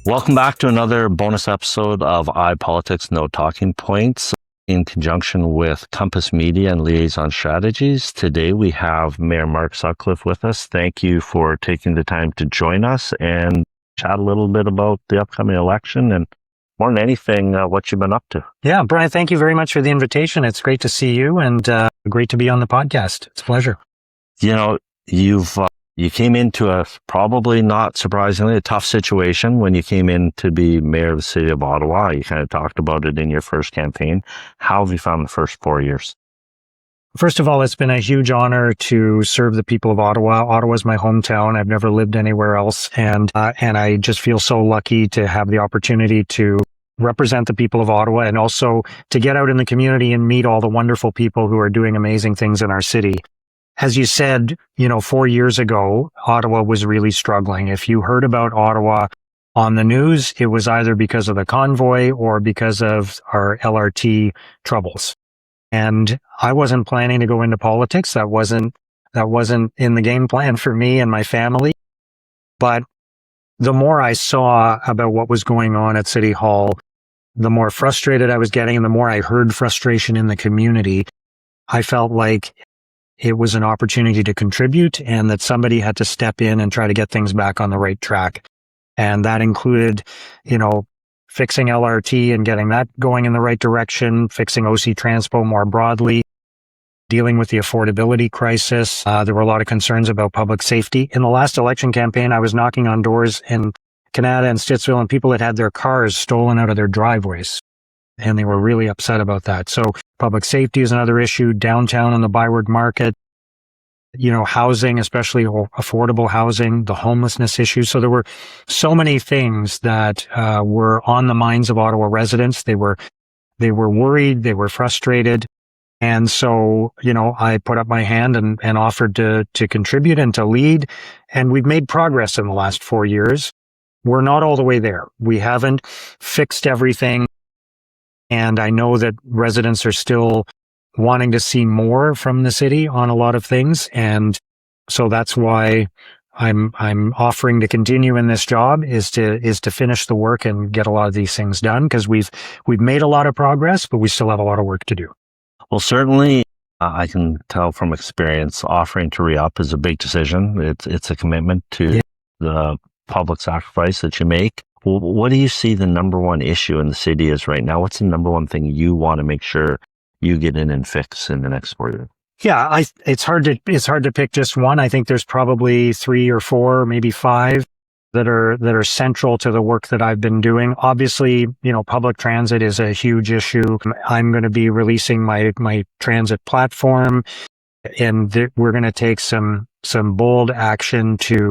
Welcome back to another bonus episode of iPolitics No Talking Points in conjunction with Compass Media and Liaison Strategies. Today we have Mayor Mark Sutcliffe with us. Thank you for taking the time to join us and chat a little bit about the upcoming election and more than anything, what you've been up to. Yeah, Brian, thank you very much for the invitation. It's great to see you and great to be on the podcast. It's a pleasure. You know, you came into a, probably not surprisingly, a tough situation when you came in to be mayor of the city of Ottawa. You kind of talked about it in your first campaign. How have you found the first 4 years? First of all, it's been a huge honor to serve the people of Ottawa. Ottawa is my hometown. I've never lived anywhere else. And I just feel so lucky to have the opportunity to represent the people of Ottawa and also to get out in the community and meet all the wonderful people who are doing amazing things in our city. As you said, 4 years ago, Ottawa was really struggling. If you heard about Ottawa on the news, it was either because of the convoy or because of our LRT troubles. And I wasn't planning to go into politics. That wasn't in the game plan for me and my family. But the more I saw about what was going on at City Hall, the more frustrated I was getting and the more I heard frustration in the community, I felt like it was an opportunity to contribute and that somebody had to step in and try to get things back on the right track. And that included, fixing LRT and getting that going in the right direction, fixing OC Transpo more broadly, dealing with the affordability crisis. There were a lot of concerns about public safety. In the last election campaign, I was knocking on doors in Canada and Stittsville, and people had their cars stolen out of their driveways. And they were really upset about that. So public safety is another issue, downtown on the Byward Market, housing, especially affordable housing, the homelessness issue. So there were so many things that were on the minds of Ottawa residents. They were worried, they were frustrated. And so, I put up my hand and offered to contribute and to lead. And we've made progress in the last 4 years. We're not all the way there. We haven't fixed everything. And I know that residents are still wanting to see more from the city on a lot of things. And so that's why I'm offering to continue in this job is to finish the work and get a lot of these things done, because we've made a lot of progress, but we still have a lot of work to do. Well, certainly I can tell from experience, offering to re-up is a big decision. It's a commitment to the public sacrifice that you make. Well, what do you see the number one issue in the city is right now? What's the number one thing you want to make sure you get in and fix in the next 4 years? Yeah, it's hard to pick just one. I think there's probably 3 or 4, maybe 5 that are central to the work that I've been doing. Obviously, public transit is a huge issue. I'm going to be releasing my transit platform, and we're going to take some bold action to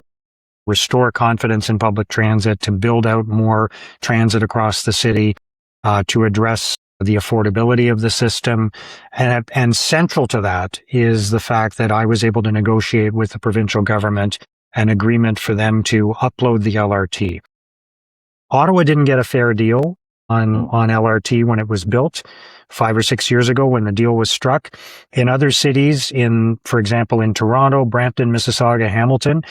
restore confidence in public transit, to build out more transit across the city, to address the affordability of the system. And central to that is the fact that I was able to negotiate with the provincial government an agreement for them to upload the LRT. Ottawa didn't get a fair deal on LRT when it was built 5 or 6 years ago when the deal was struck. In other cities, for example, in Toronto, Brampton, Mississauga, Hamilton,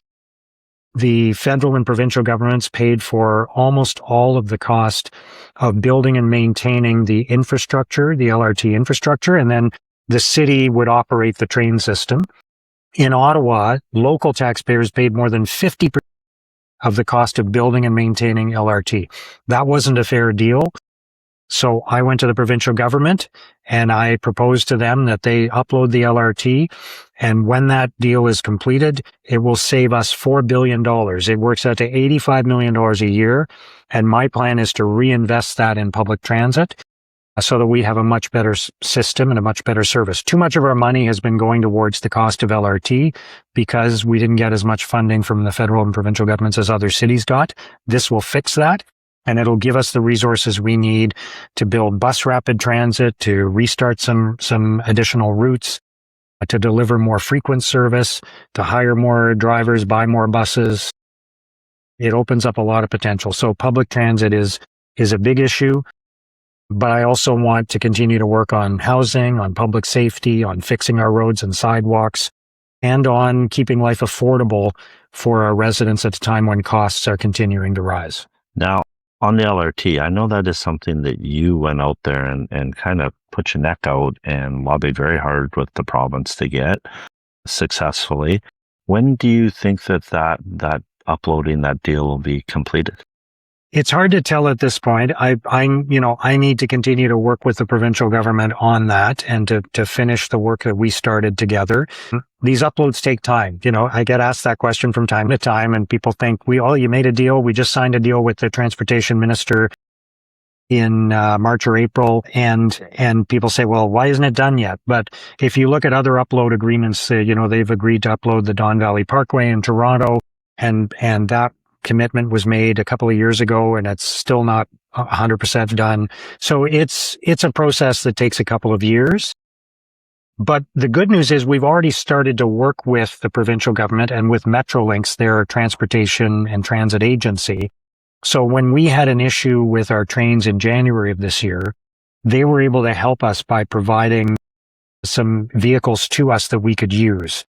the federal and provincial governments paid for almost all of the cost of building and maintaining the infrastructure, the LRT infrastructure, and then the city would operate the train system. In Ottawa, local taxpayers paid more than 50% of the cost of building and maintaining LRT. That wasn't a fair deal. So I went to the provincial government and I proposed to them that they upload the LRT. And when that deal is completed, it will save us $4 billion. It works out to $85 million a year. And my plan is to reinvest that in public transit so that we have a much better system and a much better service. Too much of our money has been going towards the cost of LRT because we didn't get as much funding from the federal and provincial governments as other cities got. This will fix that. And it'll give us the resources we need to build bus rapid transit, to restart some additional routes, to deliver more frequent service, to hire more drivers, buy more buses. It opens up a lot of potential. So public transit is a big issue, but I also want to continue to work on housing, on public safety, on fixing our roads and sidewalks, and on keeping life affordable for our residents at a time when costs are continuing to rise. Now, On the LRT, I know that is something that you went out there and kind of put your neck out and lobbied very hard with the province to get successfully. When do you think that uploading that deal will be completed? It's hard to tell at this point. I need to continue to work with the provincial government on that and to finish the work that we started together. These uploads take time. I get asked that question from time to time, and people think, you made a deal. We just signed a deal with the transportation minister in March or April, and people say, well, why isn't it done yet? But if you look at other upload agreements, they've agreed to upload the Don Valley Parkway in Toronto, and that commitment was made a couple of years ago, and it's still not 100% done. So it's a process that takes a couple of years. But the good news is we've already started to work with the provincial government and with Metrolinx, their transportation and transit agency. So when we had an issue with our trains in January of this year, they were able to help us by providing some vehicles to us that we could use.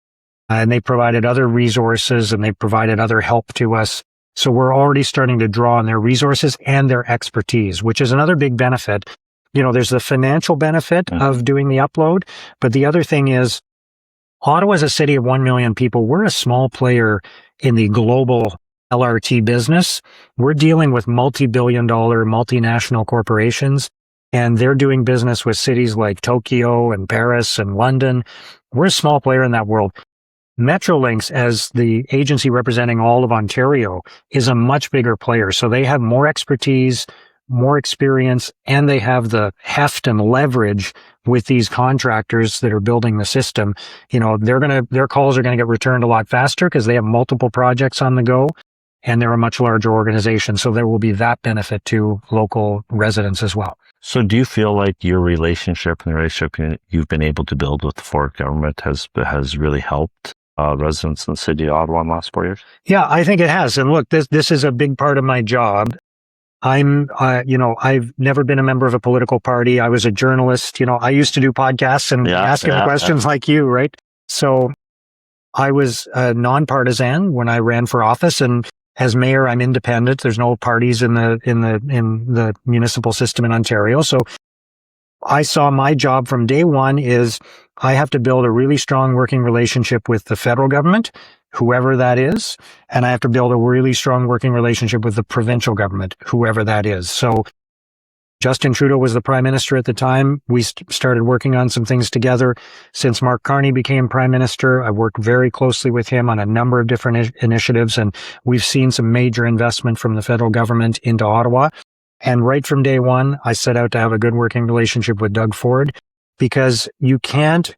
And they provided other resources and they provided other help to us. So we're already starting to draw on their resources and their expertise, which is another big benefit. There's the financial benefit of doing the upload, but the other thing is Ottawa is a city of 1 million people. We're a small player in the global LRT business. We're dealing with multi-billion-dollar multinational corporations, and they're doing business with cities like Tokyo and Paris and London. We're a small player in that world. Metrolinx, as the agency representing all of Ontario, is a much bigger player. So they have more expertise, more experience, and they have the heft and leverage with these contractors that are building the system. Their calls are going to get returned a lot faster because they have multiple projects on the go, and they're a much larger organization. So there will be that benefit to local residents as well. So do you feel like your relationship and the relationship you've been able to build with the Ford government has really helped residents in the city of Ottawa in the last 4 years? Yeah, I think it has. And look, this is a big part of my job. I've never been a member of a political party. I was a journalist. I used to do podcasts and ask him questions like you, right? So I was nonpartisan when I ran for office, and as mayor, I'm independent. There's no parties in the municipal system in Ontario. So I saw my job from day one is I have to build a really strong working relationship with the federal government, whoever that is, and I have to build a really strong working relationship with the provincial government, whoever that is. So Justin Trudeau was the prime minister at the time. We started working on some things together. Since Mark Carney became prime minister, I've worked very closely with him on a number of different initiatives, and we've seen some major investment from the federal government into Ottawa. And right from day one, I set out to have a good working relationship with Doug Ford, because you can't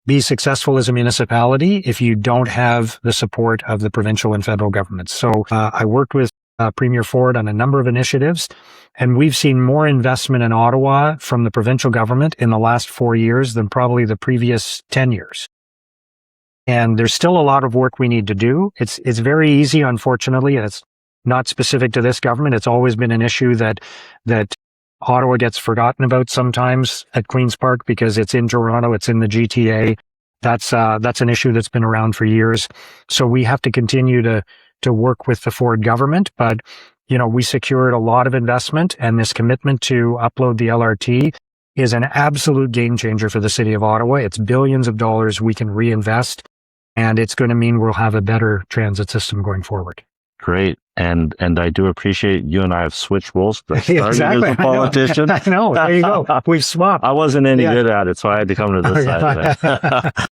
be successful as a municipality if you don't have the support of the provincial and federal governments. So I worked with Premier Ford on a number of initiatives, and we've seen more investment in Ottawa from the provincial government in the last 4 years than probably the previous 10 years. And there's still a lot of work we need to do. It's very easy, unfortunately, and it's not specific to this government. It's always been an issue that Ottawa gets forgotten about sometimes at Queen's Park because it's in Toronto, it's in the GTA. That's an issue that's been around for years. So we have to continue to work with the Ford government, but we secured a lot of investment, and this commitment to upload the LRT is an absolute game changer for the city of Ottawa. It's billions of dollars we can reinvest, and it's going to mean we'll have a better transit system going forward. Great. And I do appreciate you and I have switched roles. Exactly. As a politician. I know. There you go. We've swapped. I wasn't any good at it, so I had to come to this side of it.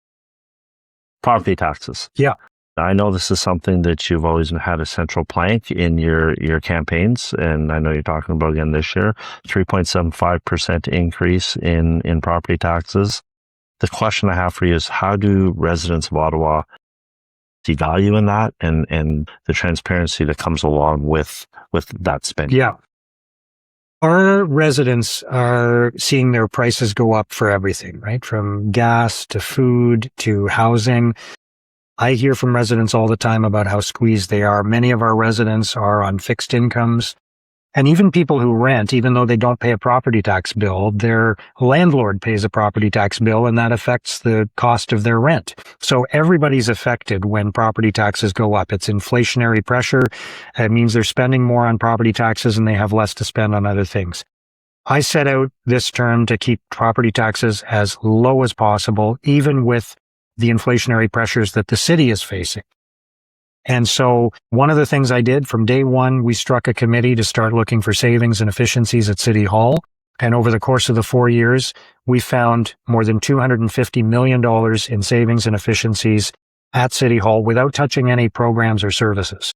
Property taxes. Yeah. I know this is something that you've always had a central plank in your campaigns, and I know you're talking about again this year, 3.75% increase in property taxes. The question I have for you is, how do residents of Ottawa see value in that and the transparency that comes along with that spending? Yeah. Our residents are seeing their prices go up for everything, right? From gas to food to housing. I hear from residents all the time about how squeezed they are. Many of our residents are on fixed incomes. And even people who rent, even though they don't pay a property tax bill, their landlord pays a property tax bill, and that affects the cost of their rent. So everybody's affected when property taxes go up. It's inflationary pressure. It means they're spending more on property taxes and they have less to spend on other things. I set out this term to keep property taxes as low as possible, even with the inflationary pressures that the city is facing. And so one of the things I did from day one, we struck a committee to start looking for savings and efficiencies at City Hall. And over the course of the 4 years, we found more than $250 million in savings and efficiencies at City Hall without touching any programs or services.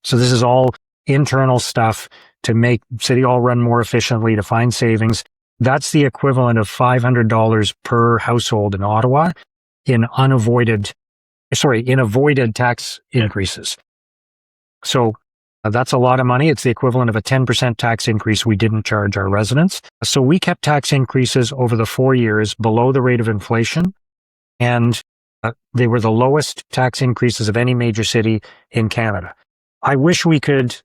So this is all internal stuff to make City Hall run more efficiently, to find savings. That's the equivalent of $500 per household in Ottawa in avoided tax increases. So that's a lot of money. It's the equivalent of a 10% tax increase we didn't charge our residents. So we kept tax increases over the 4 years below the rate of inflation, and they were the lowest tax increases of any major city in Canada. I wish we could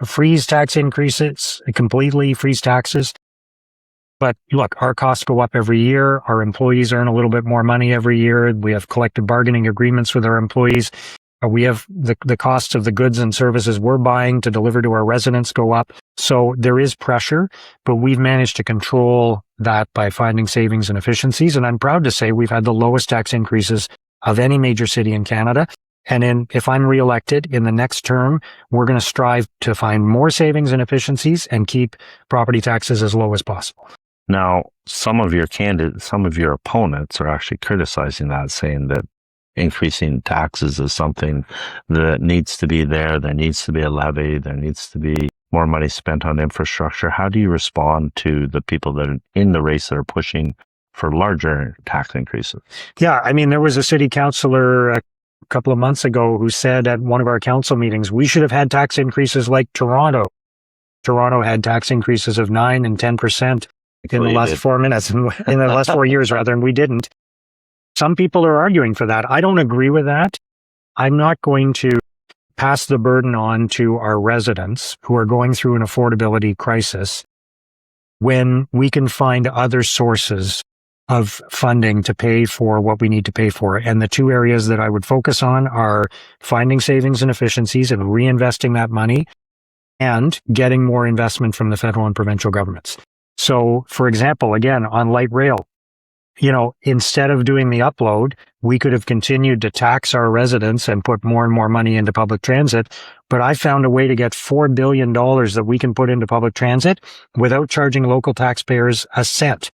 freeze tax increases, completely freeze taxes. But look, our costs go up every year. Our employees earn a little bit more money every year. We have collective bargaining agreements with our employees. We have the costs of the goods and services we're buying to deliver to our residents go up. So there is pressure, but we've managed to control that by finding savings and efficiencies. And I'm proud to say we've had the lowest tax increases of any major city in Canada. And if I'm reelected in the next term, we're going to strive to find more savings and efficiencies and keep property taxes as low as possible. Now, some of your opponents are actually criticizing that, saying that increasing taxes is something that needs to be there. There needs to be a levy. There needs to be more money spent on infrastructure. How do you respond to the people that are in the race that are pushing for larger tax increases? Yeah, I mean, there was a city councillor a couple of months ago who said at one of our council meetings, we should have had tax increases like Toronto. Toronto had tax increases of 9 and 10%. In the last 4 minutes, in the last 4 years rather, and we didn't. Some people are arguing for that. I don't agree with that. I'm not going to pass the burden on to our residents who are going through an affordability crisis when we can find other sources of funding to pay for what we need to pay for. And the two areas that I would focus on are finding savings and efficiencies and reinvesting that money and getting more investment from the federal and provincial governments. So, for example, again, on light rail, instead of doing the upload, we could have continued to tax our residents and put more and more money into public transit. But I found a way to get $4 billion that we can put into public transit without charging local taxpayers a cent.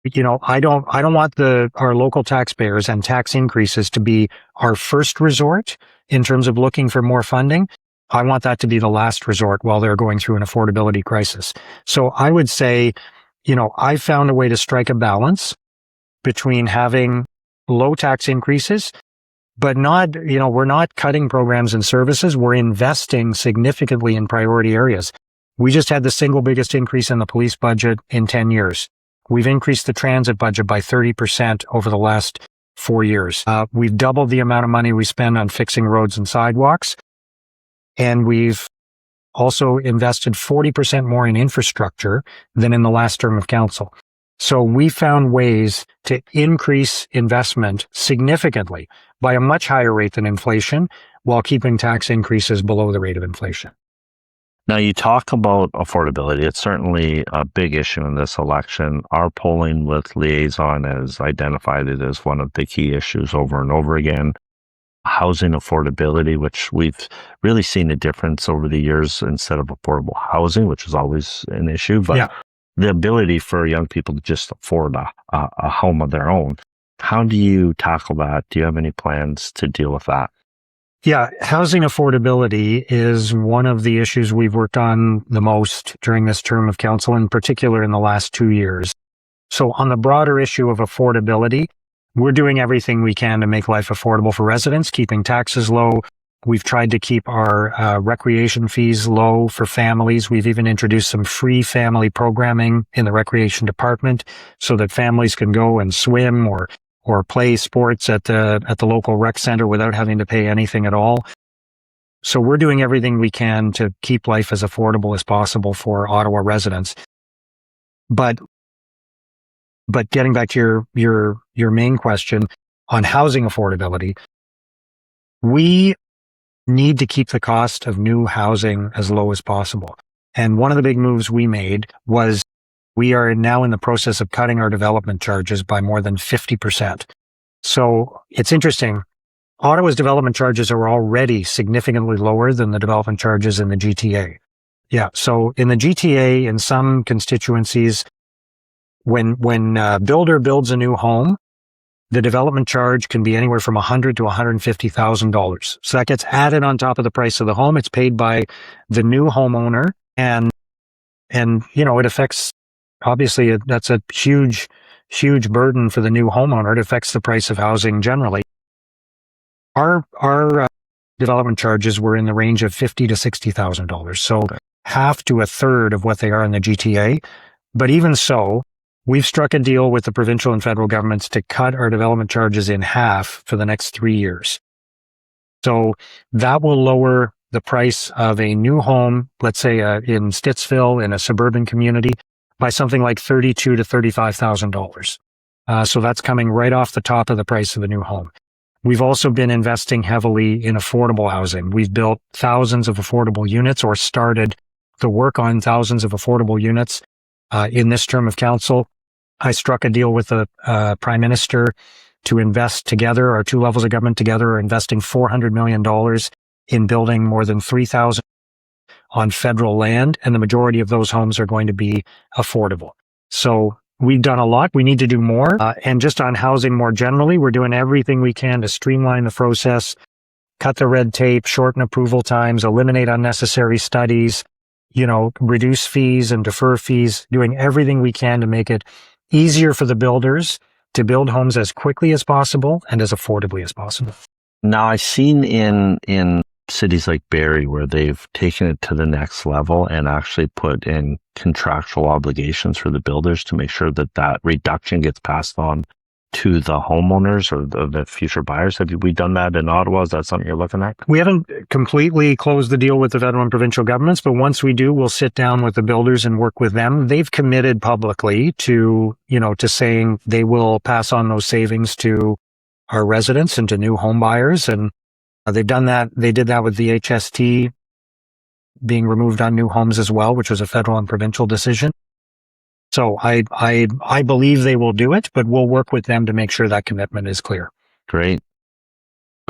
I don't want our local taxpayers and tax increases to be our first resort in terms of looking for more funding. I want that to be the last resort while they're going through an affordability crisis. So I would say, I found a way to strike a balance between having low tax increases, but not, we're not cutting programs and services. We're investing significantly in priority areas. We just had the single biggest increase in the police budget in 10 years. We've increased the transit budget by 30% over the last 4 years. We've doubled the amount of money we spend on fixing roads and sidewalks. And we've also invested 40% more in infrastructure than in the last term of council. So we found ways to increase investment significantly by a much higher rate than inflation while keeping tax increases below the rate of inflation. Now, you talk about affordability. It's certainly a big issue in this election. Our polling with Liaison has identified it as one of the key issues over and over again. Housing affordability, which we've really seen a difference over the years instead of affordable housing, which is always an issue, but the ability for young people to just afford a home of their own. How do you tackle that? Do you have any plans to deal with that? Yeah, housing affordability is one of the issues we've worked on the most during this term of council, in particular in the last 2 years. So on the broader issue of affordability, we're doing everything we can to make life affordable for residents, keeping taxes low. We've tried to keep our recreation fees low for families. We've even introduced some free family programming in the recreation department so that families can go and swim or play sports at the local rec center without having to pay anything at all. So we're doing everything we can to keep life as affordable as possible for Ottawa residents. But getting back to your main question on housing affordability, we need to keep the cost of new housing as low as possible. And one of the big moves we made was we are now in the process of cutting our development charges by more than 50%. So it's interesting. Ottawa's development charges are already significantly lower than the development charges in the GTA. Yeah. So in the GTA, in some constituencies, when a builder builds a new home, the development charge can be anywhere from $100,000 to $150,000. So that gets added on top of the price of the home. It's paid by the new homeowner, and it affects, obviously that's a huge burden for the new homeowner. It affects the price of housing generally. Our development charges were in the range of $50,000 to $60,000, so half to a third of what they are in the GTA. But even so, we've struck a deal with the provincial and federal governments to cut our development charges in half for the next 3 years. So that will lower the price of a new home, let's say in Stittsville, in a suburban community, by something like $32,000 to $35,000. So that's coming right off the top of the price of the new home. We've also been investing heavily in affordable housing. We've built thousands of affordable units, or started the work on thousands of affordable units. In this term of council, I struck a deal with the Prime Minister to invest together. Our two levels of government together are investing $400 million in building more than 3,000 on federal land, and the majority of those homes are going to be affordable. So we've done a lot. We need to do more. And just on housing more generally, we're doing everything we can to streamline the process, cut the red tape, shorten approval times, eliminate unnecessary studies, reduce fees and defer fees, doing everything we can to make it easier for the builders to build homes as quickly as possible and as affordably as possible. Now, I've seen in cities like Barrie where they've taken it to the next level and actually put in contractual obligations for the builders to make sure that reduction gets passed on to the homeowners or the future buyers. Have we done that in Ottawa? Is that something you're looking at? We haven't completely closed the deal with the federal and provincial governments, but once we do, we'll sit down with the builders and work with them. They've committed publicly to saying they will pass on those savings to our residents and to new home buyers. And they've done that. They did that with the HST being removed on new homes as well, which was a federal and provincial decision. So I believe they will do it, but we'll work with them to make sure that commitment is clear. Great.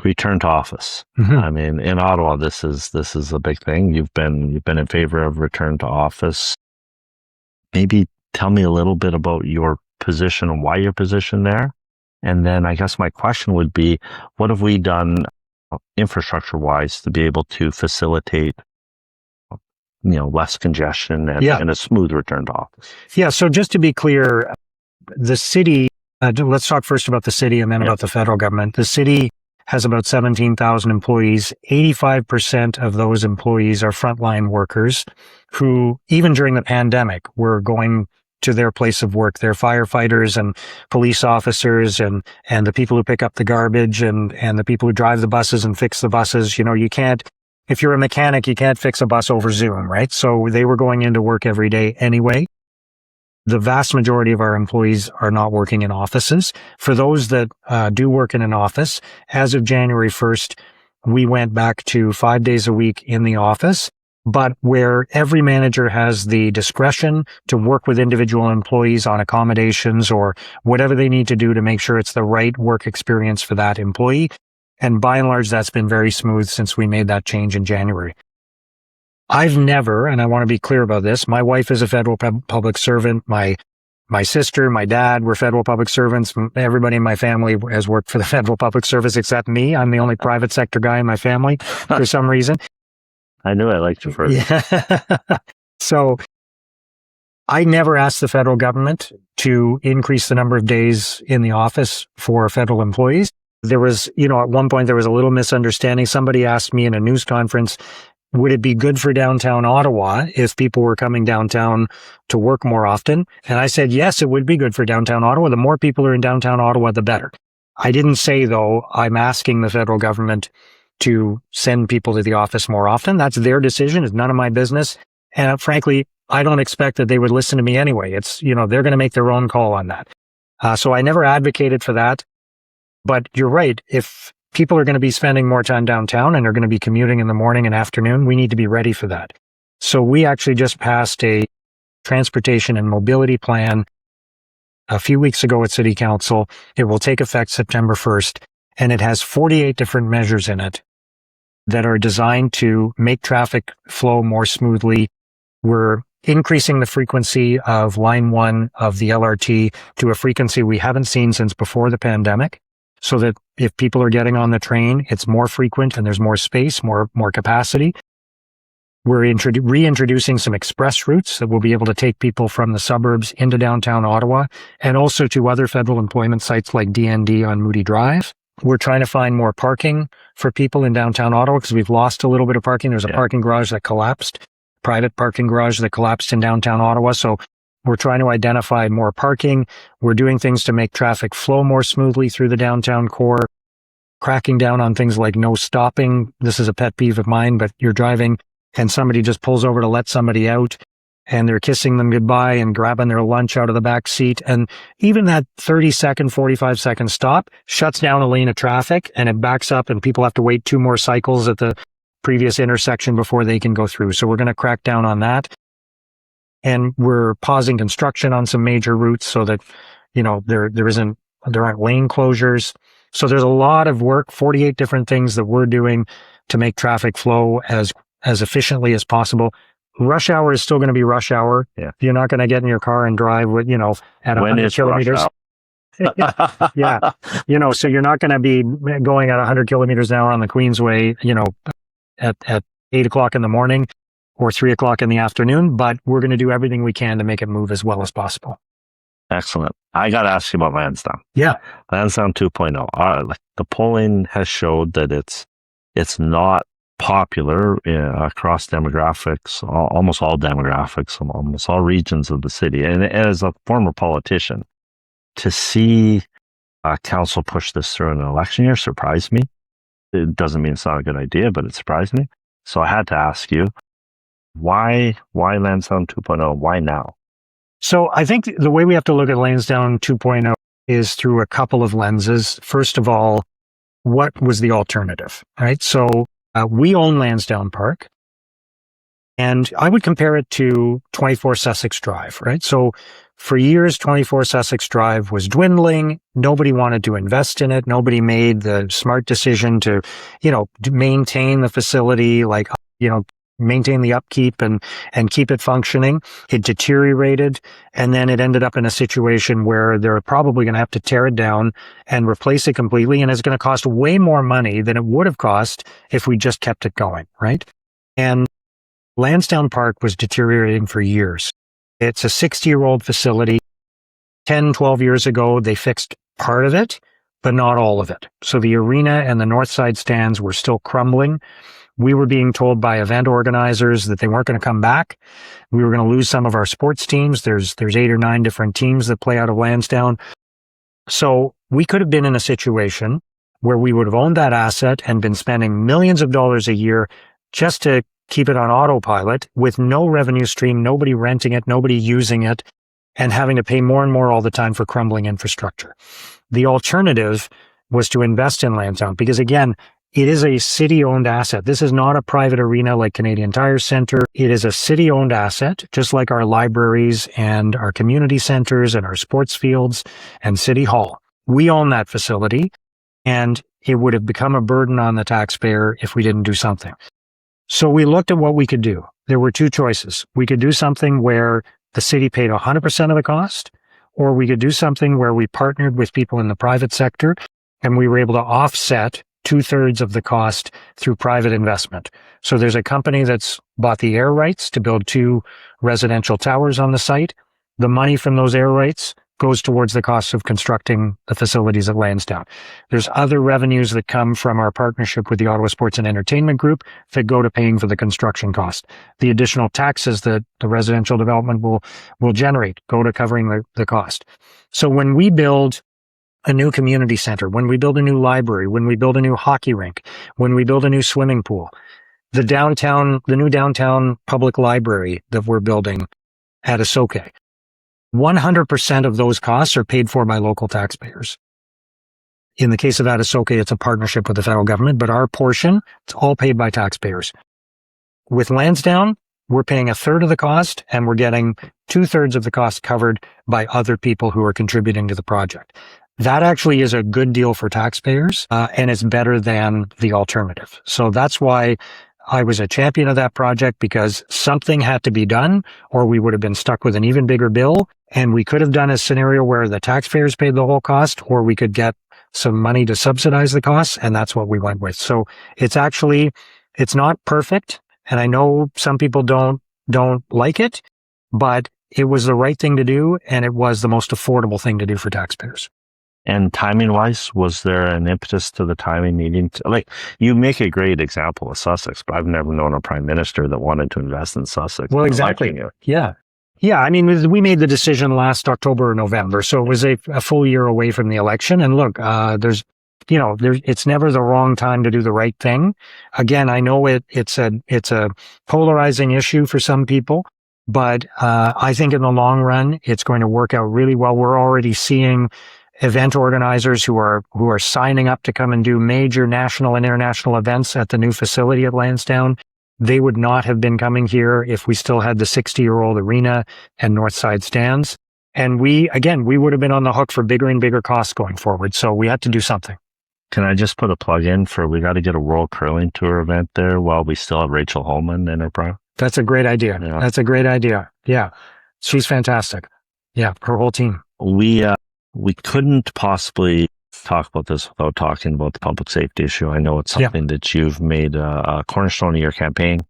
Return to office. Mm-hmm. I mean, in Ottawa, this is a big thing. You've been in favor of return to office. Maybe tell me a little bit about your position and why you're positioned there. And then I guess my question would be, what have we done infrastructure-wise to be able to facilitate less congestion and a smooth return to office? Yeah. So just to be clear, the city, let's talk first about the city and then about the federal government. The city has about 17,000 employees. 85% of those employees are frontline workers who, even during the pandemic, were going to their place of work. They're firefighters and police officers and the people who pick up the garbage and the people who drive the buses and fix the buses. You can't, if you're a mechanic, you can't fix a bus over Zoom, right? So they were going into work every day anyway. The vast majority of our employees are not working in offices. For those that do work in an office, as of January 1st, we went back to 5 days a week in the office, but where every manager has the discretion to work with individual employees on accommodations or whatever they need to do to make sure it's the right work experience for that employee. And by and large, that's been very smooth since we made that change in January. I've never, and I want to be clear about this, my wife is a federal public servant. My sister, my dad were federal public servants. Everybody in my family has worked for the federal public service except me. I'm the only private sector guy in my family for some reason. I knew I liked you first. Yeah. So I never asked the federal government to increase the number of days in the office for federal employees. There was, at one point there was a little misunderstanding. Somebody asked me in a news conference, would it be good for downtown Ottawa if people were coming downtown to work more often? And I said, yes, it would be good for downtown Ottawa. The more people are in downtown Ottawa, the better. I didn't say, though, I'm asking the federal government to send people to the office more often. That's their decision. It's none of my business. And frankly, I don't expect that they would listen to me anyway. It's, they're going to make their own call on that. So I never advocated for that. But you're right. If people are going to be spending more time downtown and are going to be commuting in the morning and afternoon, we need to be ready for that. So we actually just passed a transportation and mobility plan a few weeks ago at City Council. It will take effect September 1st, and it has 48 different measures in it that are designed to make traffic flow more smoothly. We're increasing the frequency of line 1 of the LRT to a frequency we haven't seen since before the pandemic, so that if people are getting on the train, it's more frequent and there's more space, more capacity. We're reintroducing some express routes that will be able to take people from the suburbs into downtown Ottawa and also to other federal employment sites like DND on Moody Drive. We're trying to find more parking for people in downtown Ottawa because we've lost a little bit of parking. There's a parking garage that collapsed, private parking garage that collapsed in downtown Ottawa. So we're trying to identify more parking. We're doing things to make traffic flow more smoothly through the downtown core, cracking down on things like no stopping. This is a pet peeve of mine, but you're driving and somebody just pulls over to let somebody out and they're kissing them goodbye and grabbing their lunch out of the back seat. And even that 30-second, 45-second stop shuts down a lane of traffic and it backs up and people have to wait 2 more cycles at the previous intersection before they can go through. So we're going to crack down on that. And we're pausing construction on some major routes so that, there aren't lane closures. So there's a lot of work, 48 different things that we're doing to make traffic flow as efficiently as possible. Rush hour is still going to be rush hour. Yeah. You're not going to get in your car and drive with, at 100 kilometers. Yeah. So you're not going to be going at 100 kilometers an hour on the Queensway, at 8 o'clock in the morning or 3 o'clock in the afternoon, but we're going to do everything we can to make it move as well as possible. Excellent. I got to ask you about Lansdowne. Yeah. Lansdowne 2.0. The polling has showed that it's not popular across demographics, almost all demographics, almost all regions of the city. And as a former politician, to see council push this through in an election year surprised me. It doesn't mean it's not a good idea, but it surprised me. So I had to ask you, why Lansdowne 2.0? Why now? So I think the way we have to look at Lansdowne 2.0 is through a couple of lenses. First of all, what was the alternative, right? So we own Lansdowne Park, and I would compare it to 24 Sussex Drive, right? So for years, 24 Sussex Drive was dwindling. Nobody wanted to invest in it. Nobody made the smart decision to maintain the facility, maintain the upkeep and keep it functioning. It deteriorated, and then it ended up in a situation where they're probably going to have to tear it down and replace it completely, and it's going to cost way more money than it would have cost if we just kept it going, right? And Lansdowne Park was deteriorating for years. It's a 60-year-old facility. 10, 12 years ago, they fixed part of it, but not all of it. So the arena and the north side stands were still crumbling. We were being told by event organizers that they weren't going to come back. We were going to lose some of our sports teams. There's 8 or 9 different teams that play out of Lansdowne. So we could have been in a situation where we would have owned that asset and been spending millions of dollars a year just to keep it on autopilot with no revenue stream, nobody renting it, nobody using it, and having to pay more and more all the time for crumbling infrastructure. The alternative was to invest in Lansdowne because, again, it is a city-owned asset. This is not a private arena like Canadian Tire Centre. It is a city-owned asset, just like our libraries and our community centres and our sports fields and City Hall. We own that facility, and it would have become a burden on the taxpayer if we didn't do something. So we looked at what we could do. There were 2 choices. We could do something where the city paid 100% of the cost, or we could do something where we partnered with people in the private sector and we were able to offset 2/3 of the cost through private investment. So there's a company that's bought the air rights to build 2 residential towers on the site. The money from those air rights goes towards the cost of constructing the facilities at Lansdowne. There's other revenues that come from our partnership with the Ottawa Sports and Entertainment Group that go to paying for the construction cost. The additional taxes that the residential development will generate go to covering the cost. So when we build a new community center, when we build a new library, when we build a new hockey rink, when we build a new swimming pool, the new downtown public library that we're building at Asoke, 100% of those costs are paid for by local taxpayers. In the case of Asoke, it's a partnership with the federal government, but our portion, it's all paid by taxpayers. With Lansdowne, we're paying a third of the cost, and we're getting 2/3 of the cost covered by other people who are contributing to the project. That actually is a good deal for taxpayers, and it's better than the alternative. So that's why I was a champion of that project, because something had to be done, or we would have been stuck with an even bigger bill. And we could have done a scenario where the taxpayers paid the whole cost, or we could get some money to subsidize the costs. And that's what we went with. So it's not perfect. And I know some people don't like it, but it was the right thing to do. And it was the most affordable thing to do for taxpayers. And timing wise, was there an impetus to the timing needing to, like, you make a great example of Sussex, but I've never known a prime minister that wanted to invest in Sussex. Well, exactly. Yeah. Yeah. I mean, we made the decision last October or November. So it was a full year away from the election. And look, it's never the wrong time to do the right thing. Again, I know it's a polarizing issue for some people, but I think in the long run, it's going to work out really well. We're already seeing event organizers who are signing up to come and do major national and international events at the new facility at Lansdowne. They would not have been coming here if we still had the 60-year-old arena and Northside stands. And we would have been on the hook for bigger and bigger costs going forward. So we had to do something. Can I just put a plug in for, we got to get a World Curling Tour event there while we still have Rachel Holman in our prime? That's a great idea. Yeah. That's a great idea. Yeah. She's fantastic. Yeah. Her whole team. We couldn't possibly talk about this without talking about the public safety issue. I know it's something that you've made a cornerstone of your campaign.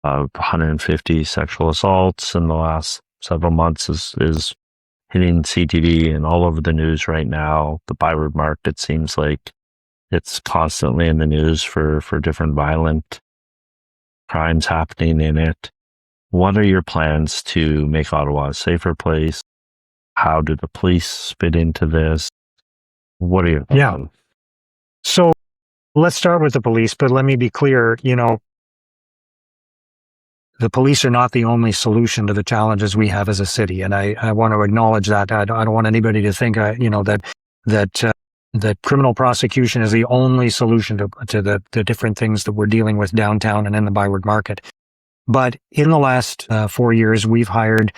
150 sexual assaults in the last several months is hitting CTV and all over the news right now. The Byward Market seems like it's constantly in the news for different violent crimes happening in it. What are your plans to make Ottawa a safer place? How do the police fit into this? What are your thoughts? Yeah. So let's start with the police, but let me be clear, the police are not the only solution to the challenges we have as a city. And I want to acknowledge that. I don't want anybody to think, that criminal prosecution is the only solution to the different things that we're dealing with downtown and in the Byward Market. But in the last 4 years, we've hired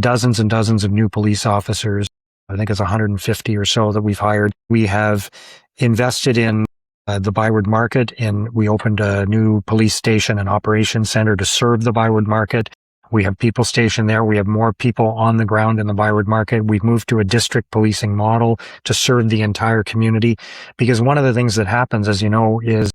dozens and dozens of new police officers. I think it's 150 or so that we've hired. We have invested in the Byward Market, and we opened a new police station and operations center to serve the Byward Market. We have people stationed there. We have more people on the ground in the Byward Market. We've moved to a district policing model to serve the entire community. Because one of the things that happens, as you know, is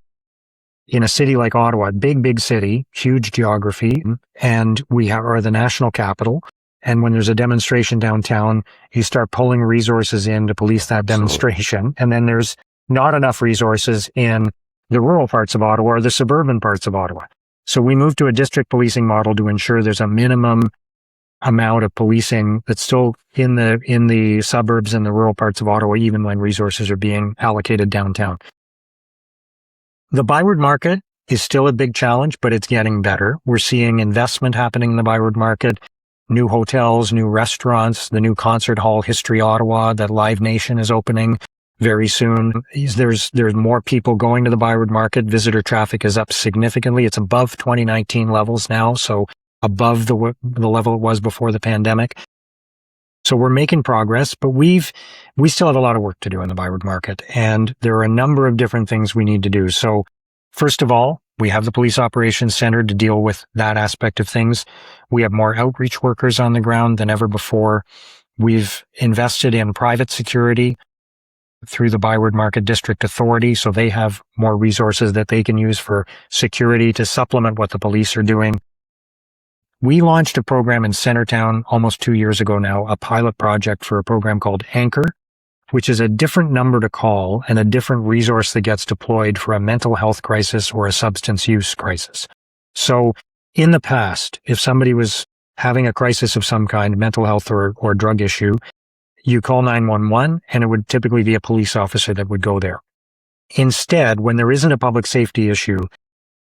in a city like Ottawa, big city, huge geography, and we are the national capital. And when there's a demonstration downtown, you start pulling resources in to police that demonstration. And then there's not enough resources in the rural parts of Ottawa or the suburban parts of Ottawa. So we moved to a district policing model to ensure there's a minimum amount of policing that's still in the suburbs and the rural parts of Ottawa, even when resources are being allocated downtown. The Byward Market is still a big challenge, but it's getting better. We're seeing investment happening in the Byward Market. New hotels, new restaurants, the new concert hall, History Ottawa, that Live Nation is opening very soon. There's more people going to the Byward Market. Visitor traffic is up significantly. It's above 2019 levels now, so above the level it was before the pandemic. So we're making progress, but we still have a lot of work to do in the Byward Market, and there are a number of different things we need to do. So first of all, we have the Police Operations Center to deal with that aspect of things. We have more outreach workers on the ground than ever before. We've invested in private security through the Byward Market District Authority, so they have more resources that they can use for security to supplement what the police are doing. We launched a program in Centertown almost 2 years ago now, a pilot project for a program called Anchor, which is a different number to call and a different resource that gets deployed for a mental health crisis or a substance use crisis. So in the past, if somebody was having a crisis of some kind, mental health or drug issue, you call 911, and it would typically be a police officer that would go there. Instead, when there isn't a public safety issue,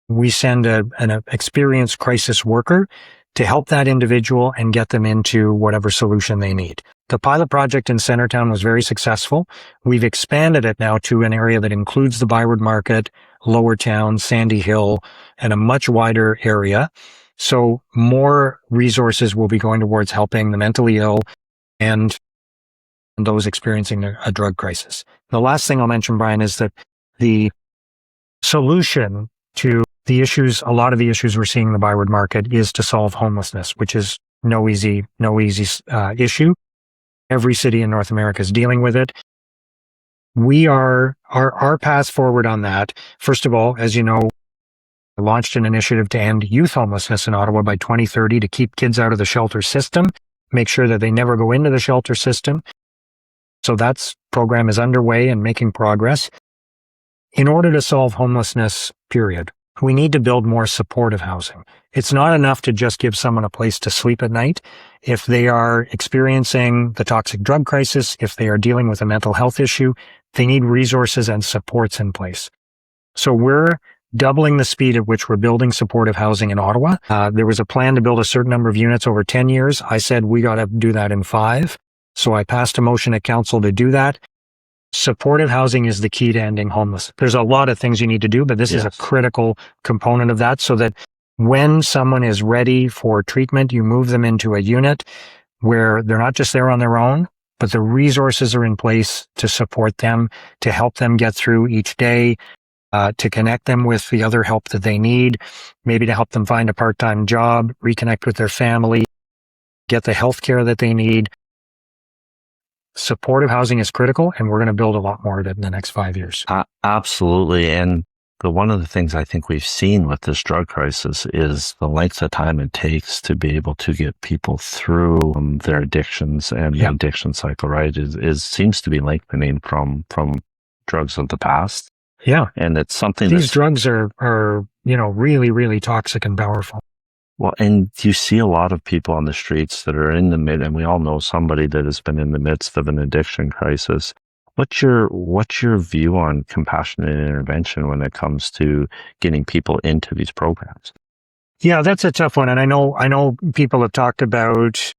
we send an experienced crisis worker to help that individual and get them into whatever solution they need. The pilot project in Centertown was very successful. We've expanded it now to an area that includes the Byward Market, Lower Town, Sandy Hill, and a much wider area. So more resources will be going towards helping the mentally ill and those experiencing a drug crisis. The last thing I'll mention, Brian, is that the solution to the issues, a lot of the issues we're seeing in the Byward Market, is to solve homelessness, which is no easy issue. Every city in North America is dealing with it. Our path forward on that. First of all, as you know, I launched an initiative to end youth homelessness in Ottawa by 2030 to keep kids out of the shelter system, make sure that they never go into the shelter system. So that program is underway and making progress. In order to solve homelessness, period, we need to build more supportive housing. It's not enough to just give someone a place to sleep at night. If they are experiencing the toxic drug crisis, if they are dealing with a mental health issue, they need resources and supports in place. So we're doubling the speed at which we're building supportive housing in Ottawa. There was a plan to build a certain number of units over 10 years. I said we got to do that in 5. So I passed a motion at council to do that. Supportive housing is the key to ending homelessness. There's a lot of things you need to do, but this is a critical component of that, so that when someone is ready for treatment, you move them into a unit where they're not just there on their own, but the resources are in place to support them, to help them get through each day, to connect them with the other help that they need, maybe to help them find a part-time job, reconnect with their family, get the health care that they need. Supportive housing is critical, and we're going to build a lot more of it in the next 5 years. Absolutely. And one of the things I think we've seen with this drug crisis is the length of time it takes to be able to get people through their addictions and the addiction cycle, right? Is seems to be lengthening from drugs of the past. Yeah. And it's something these drugs are really, really toxic and powerful. Well, and you see a lot of people on the streets that are in the mid, and we all know somebody that has been in the midst of an addiction crisis. What's your view on compassionate intervention when it comes to getting people into these programs? Yeah, that's a tough one. And I know people have talked about,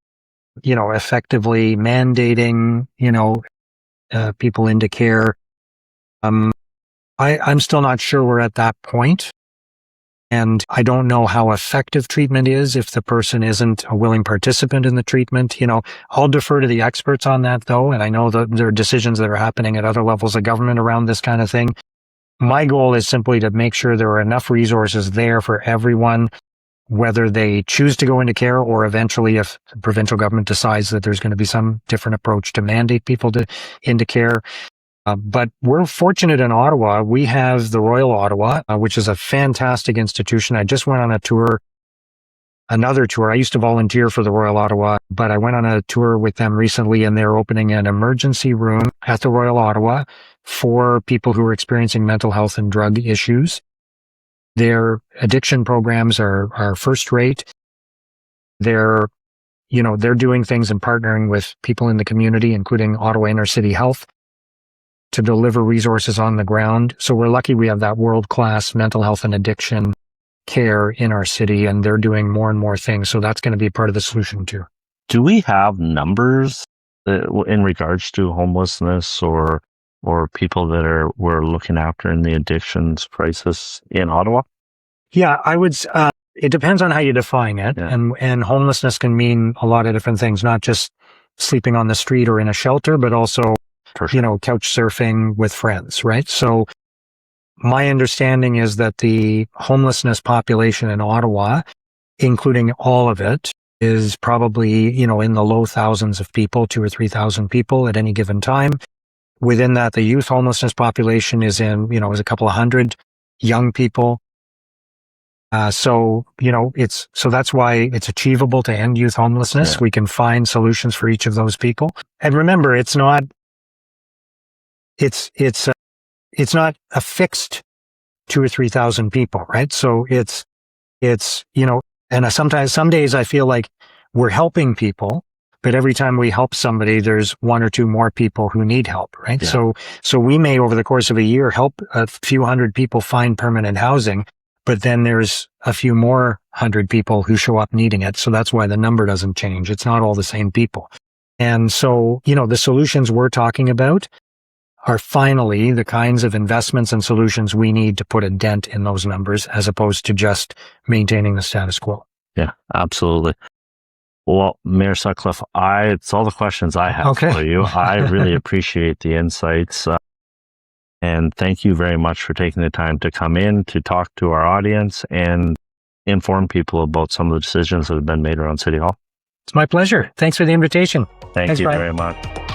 effectively mandating, people into care. I'm still not sure we're at that point. And I don't know how effective treatment is if the person isn't a willing participant in the treatment. I'll defer to the experts on that, though. And I know that there are decisions that are happening at other levels of government around this kind of thing. My goal is simply to make sure there are enough resources there for everyone, whether they choose to go into care or eventually if the provincial government decides that there's going to be some different approach to mandate people into care. But we're fortunate in Ottawa. We have the Royal Ottawa, which is a fantastic institution. I just went on another tour. I used to volunteer for the Royal Ottawa, but I went on a tour with them recently, and they're opening an emergency room at the Royal Ottawa for people who are experiencing mental health and drug issues. Their addiction programs are first rate. They're doing things and partnering with people in the community, including Ottawa Inner City Health, to deliver resources on the ground. So we're lucky we have that world-class mental health and addiction care in our city, and they're doing more and more things. So that's going to be part of the solution too. Do we have numbers in regards to homelessness or people that we're looking after in the addictions crisis in Ottawa? Yeah, I would. It depends on how you define it, and homelessness can mean a lot of different things, not just sleeping on the street or in a shelter, but also couch surfing with friends, right? So my understanding is that the homelessness population in Ottawa, including all of it, is probably, in the low thousands of people, 2,000 or 3,000 people at any given time. Within that, the youth homelessness population is a couple of hundred young people. So that's why it's achievable to end youth homelessness. Yeah. We can find solutions for each of those people. And remember, it's not a fixed 2,000 or 3,000 people, right? So and sometimes, some days I feel like we're helping people, but every time we help somebody, there's one or two more people who need help, right? Yeah. So we may, over the course of a year, help a few hundred people find permanent housing, but then there's a few more hundred people who show up needing it. So that's why the number doesn't change. It's not all the same people. And so, the solutions we're talking about are finally the kinds of investments and solutions we need to put a dent in those numbers, as opposed to just maintaining the status quo. Yeah, absolutely. Well, Mayor Sutcliffe, it's all the questions I have for you. I really appreciate the insights. And thank you very much for taking the time to come in to talk to our audience and inform people about some of the decisions that have been made around City Hall. It's my pleasure. Thanks for the invitation. Thanks, you Brian. Very much.